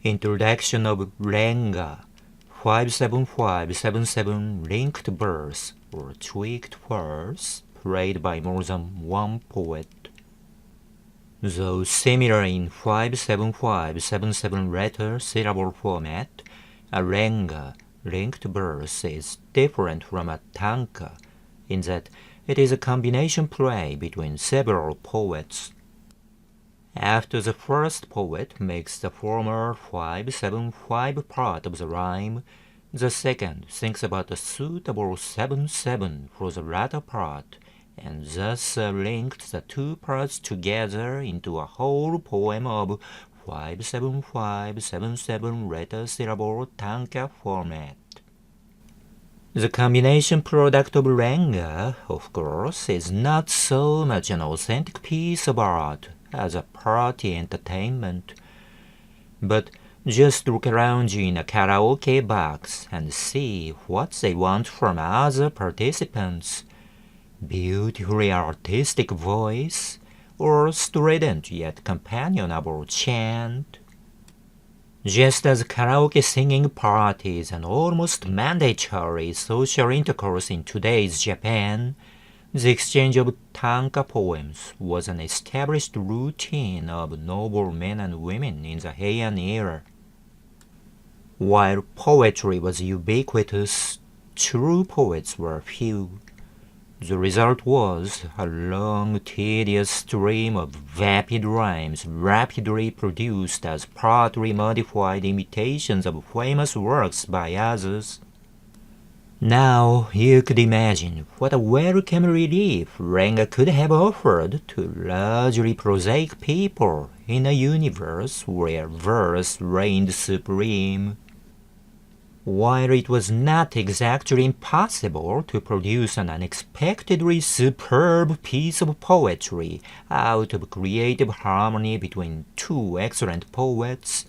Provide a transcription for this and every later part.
Introduction of RENGA 57577 linked verse or tweaked verse played by more than one poet. Though similar in 57577 letter syllable format, a RENGA linked verse is different from a tanka in that it is a combination play between several poets. After the first poet makes the former 575 part of the rhyme, the second thinks about a suitable 77 for the latter part, and thus linked the two parts together into a whole poem of 57577 letter syllable tanka format. The combination product of RENGA, of course, is not so much an authentic piece of art as a party entertainment. But just look around you in a karaoke box and see what they want from other participants. Beautifully artistic voice, or strident yet companionable chant. Just as karaoke singing party is an almost mandatory social intercourse in today's Japan, the exchange of tanka poems was an established routine of noble men and women in the Heian era. While poetry was ubiquitous, true poets were few. The result was a long, tedious stream of vapid rhymes rapidly produced as partly modified imitations of famous works by others. Now you could imagine what a welcome relief RENGA could have offered to largely prosaic people in a universe where verse reigned supreme. While it was not exactly impossible to produce an unexpectedly superb piece of poetry out of creative harmony between two excellent poets,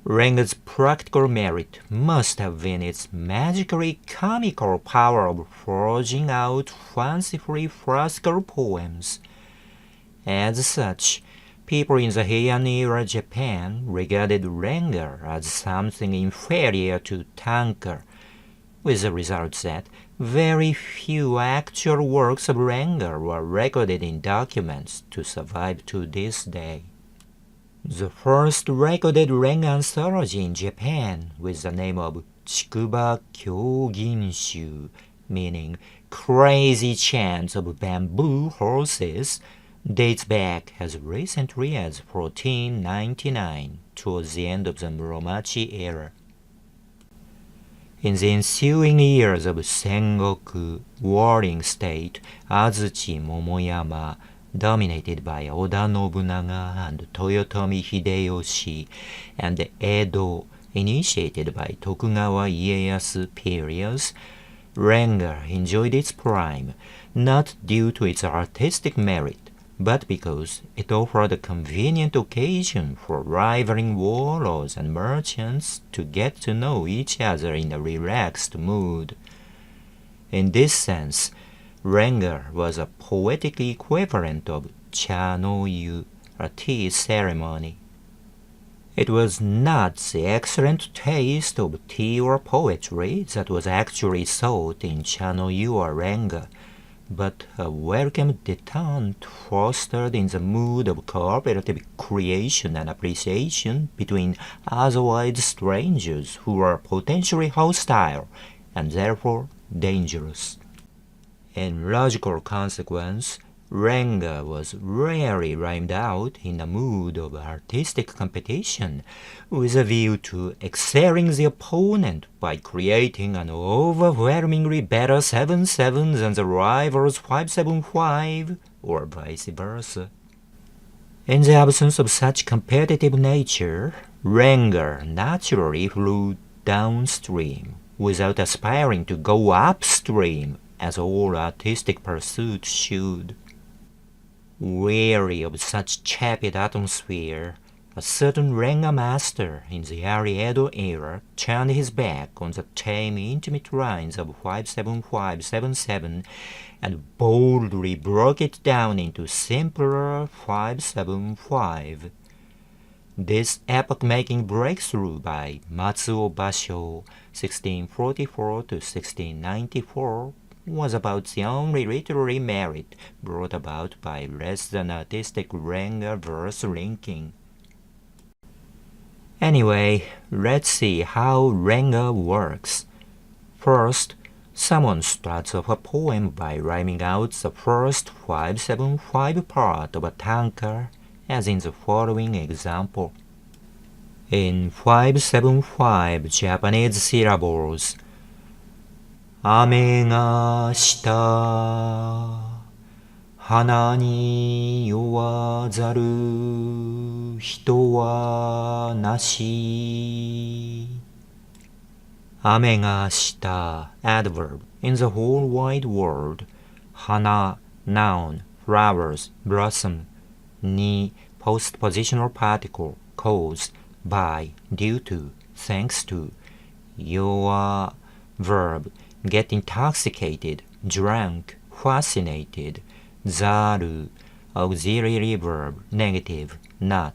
RENGA's practical merit must have been its magically comical power of forging out fancifully farcical poems. As such, people in the Heian era Japan regarded RENGA as something inferior to tanka, with the result that very few actual works of RENGA were recorded in documents to survive to this day. The first recorded RENGA anthology in Japan with the name of Chikuba Kyoginshu, meaning crazy chants of bamboo horses, dates back as recently as 1499, towards the end of the Muromachi era. In the ensuing years of Sengoku warring state, Azuchi Momoyama, dominated by Oda Nobunaga and Toyotomi Hideyoshi, and Edo, initiated by Tokugawa Ieyasu periods, RENGA enjoyed its prime, not due to its artistic merit, but because it offered a convenient occasion for rivaling warlords and merchants to get to know each other in a relaxed mood. In this sense, RENGA was a poetic equivalent of cha no yu, a tea ceremony. It was not the excellent taste of tea or poetry that was actually sought in cha no yu or RENGA, but a welcome detente fostered in the mood of cooperative creation and appreciation between otherwise strangers who were potentially hostile and therefore dangerous. In logical consequence, RENGA was rarely rhymed out in a mood of artistic competition, with a view to excelling the opponent by creating an overwhelmingly better 7/7 than the rival's 5/7/5, or vice versa. In the absence of such competitive nature, RENGA naturally flew downstream, without aspiring to go upstream, as all artistic pursuits should. Weary of such tepid atmosphere, a certain RENGA master in the early Edo era turned his back on the tame intimate lines of 5/7/5/7/7 and boldly broke it down into simpler 5/7/5. This epoch-making breakthrough by Matsuo Basho, 1644 to 1694, was about the only literary merit brought about by less than artistic Renga verse linking. Anyway, let's see how Renga works. First, someone starts off a poem by rhyming out the first 5-7-5 part of a tanka, as in the following example. In 5-7-5 Japanese syllables, 雨がした花に酔わざる人はなし。雨がした adverb in the whole wide world. 花 noun flowers blossom. に postpositional particle cause by due to thanks to. 酔わ verb get intoxicated drunk fascinated. ざる auxiliary verb negative not.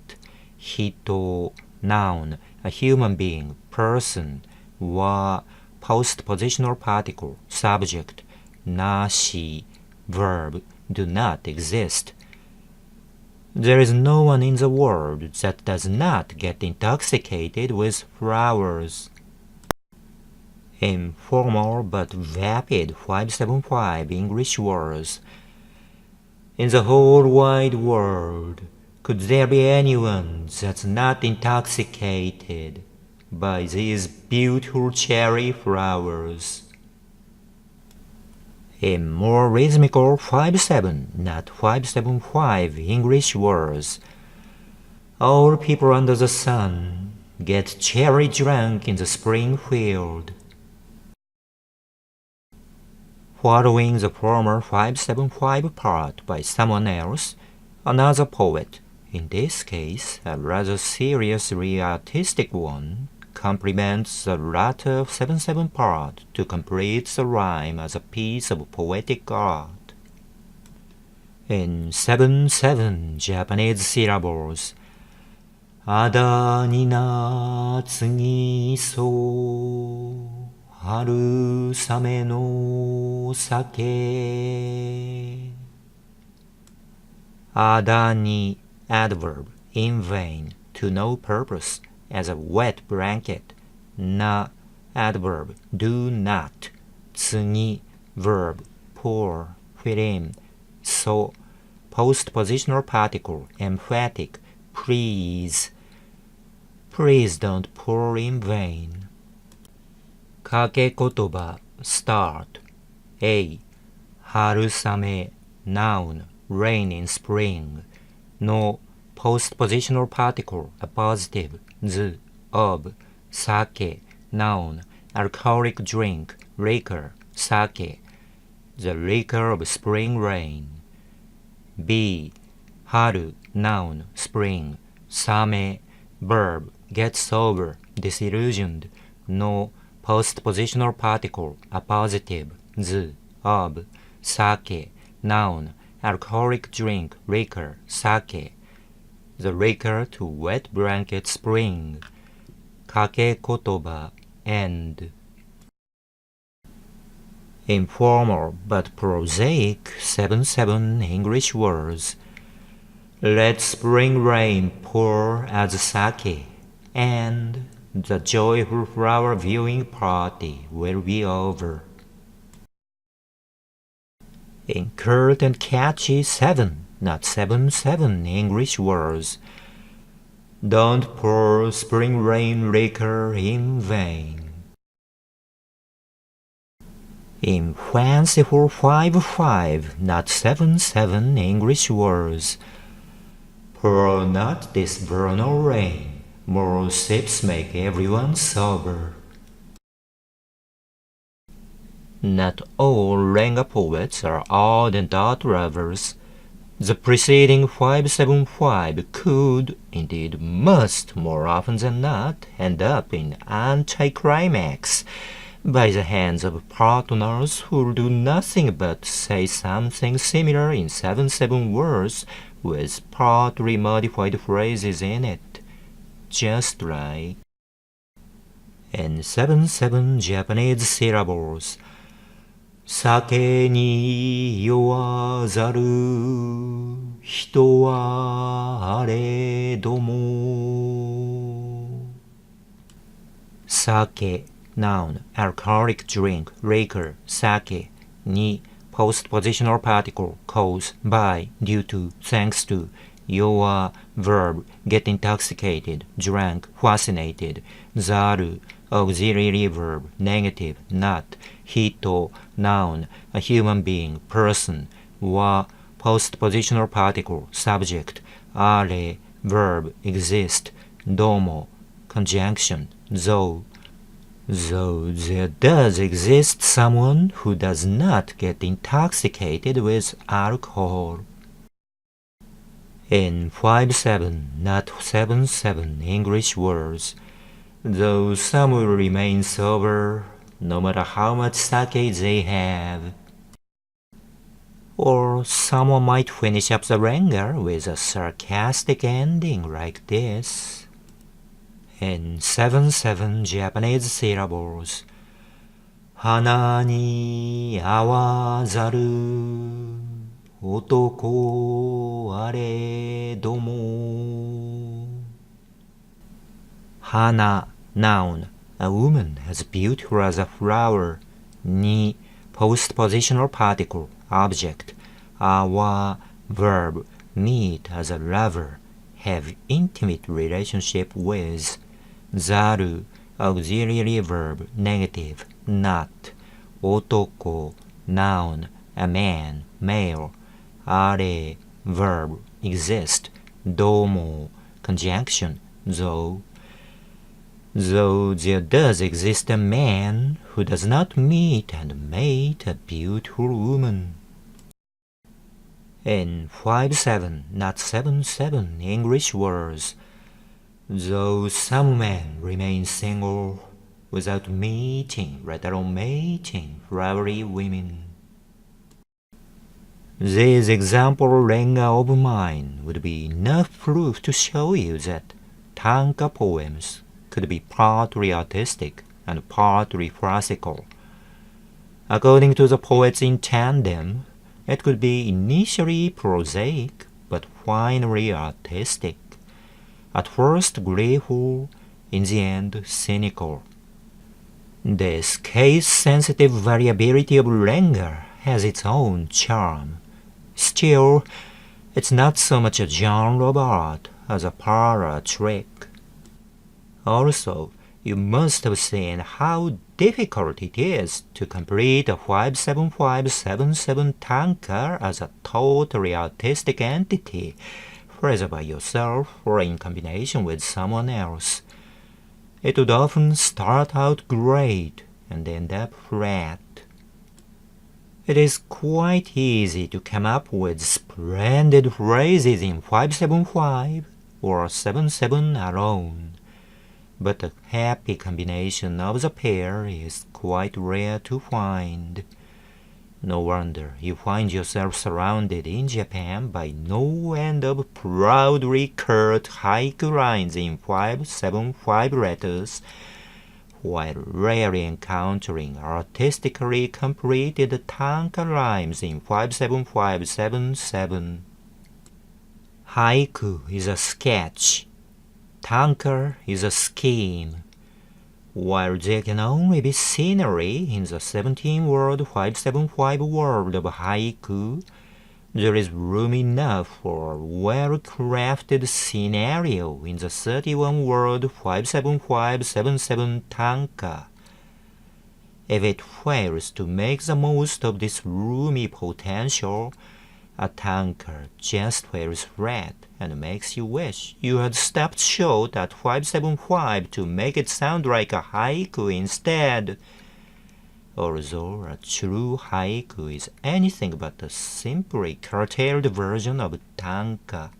人 noun a human being person. は postpositional particle subject. なし verb do not exist. There is no one in the world that does not get intoxicated with flowers. Informal but vapid 5-7-5 English words. In the whole wide world, could there be anyone that's not intoxicated by these beautiful cherry flowers? In more rhythmical 5-7, not 5-7-5 English words, all people under the sun get cherry drunk in the spring field. Following the former 5-7-5 part by someone else, another poet, in this case a rather seriously artistic one, complements the latter 7-7 part to complete the rhyme as a piece of poetic art. In 7-7 Japanese syllables, adaに夏にそう春雨の酒 adaに adverb in vain to no purpose as a wet blanket. Na adverb do not. 次 verb pour fill in. So postpositional particle emphatic please. Please don't pour in vain. 掛け言葉 start. A 春雨 noun rain in spring. No postpositional particle a positive z of. Sake noun alcoholic drink liquor sake the liquor of spring rain. B 春 noun spring. Same verb get sober disillusioned. No postpositional particle a positive z of. Sake noun alcoholic drink liquor sake the liquor to wet blanket spring. 掛け言葉 end. Informal but prosaic 7-7 English words. Let spring rain pour as sake, and the joyful flower viewing party will be over. In curt and catchy 7, not 7-7 English words. Don't pour spring rain liquor in vain. In fanciful 5-5, not 7-7 English words. Pour not this vernal rain, more sips make everyone sober. Not all Renga poets are ardent art lovers. The preceding 5-7-5 could, indeed must, more often than not, end up in anticlimax by the hands of partners who'll do nothing but say something similar in 7-7 words with partly modified phrases in it. just right. And 77 Japanese syllables. 酒に酔わざる人はあれども。酒 noun, alcoholic drink, liquor, sake に postpositional particle, cause, by, due to, thanks to 酔わ verb, get intoxicated, drank, fascinated ざる auxiliary verb, negative, not 人 noun, a human being, person は postpositional particle, subject あれ verb, exist どうも conjunction though there does exist someone who does not get intoxicated with alcohol. In 5-7, not 7-7 English words, though some will remain sober, no matter how much sake they have. Or someone might finish up the renga with a sarcastic ending like this. In 7-7 Japanese syllables, 花に合わざる男あれども。花 noun, a woman as beautiful as a flower. に postpositional particle, object. あわ verb, meet as a lover, have intimate relationship with. ざる auxiliary verb, negative, not. 男 noun, a man, male. あれ verb, exist. どうも conjunction, though. Though there does exist a man who does not meet and mate a beautiful woman. In 5-7, not 7-7 English words, though some men remain single without meeting, let alone mating, flowery women. This example renga of mine would be enough proof to show you that tanka poems could be partly artistic and partly classical. According to the poets in tandem, it could be initially prosaic, but finally artistic. At first gleeful, in the end cynical. This case-sensitive variability of renga has its own charm. Still, it's not so much a genre of art as a parlor trick. Also, you must have seen how difficult it is to complete a 5-7-5-7-7 tanka as a totally artistic entity, whether by yourself or in combination with someone else. It would often start out great and end up flat. It is quite easy to come up with splendid phrases in 5-7-5 or 7-7 alone. But a happy combination of the pair is quite rare to find. No wonder you find yourself surrounded in Japan by no end of proudly curt haiku lines in 5-7-5 letters, while rarely encountering artistically completed tanka rhymes in 5-7-5-7-7. Haiku is a sketch. Tanka is a scheme. While there can only be scenery in the 17-word 5-7-5 world of haiku, there is room enough for a well-crafted scenario in the 31-word 5-7-5-7-7 tanka. If it fails to make the most of this roomy potential, a tanka just fails flat and makes you wish you had stopped short at 5-7-5 to make it sound like a haiku instead. Although a true haiku is anything but a simply curtailed version of tanka.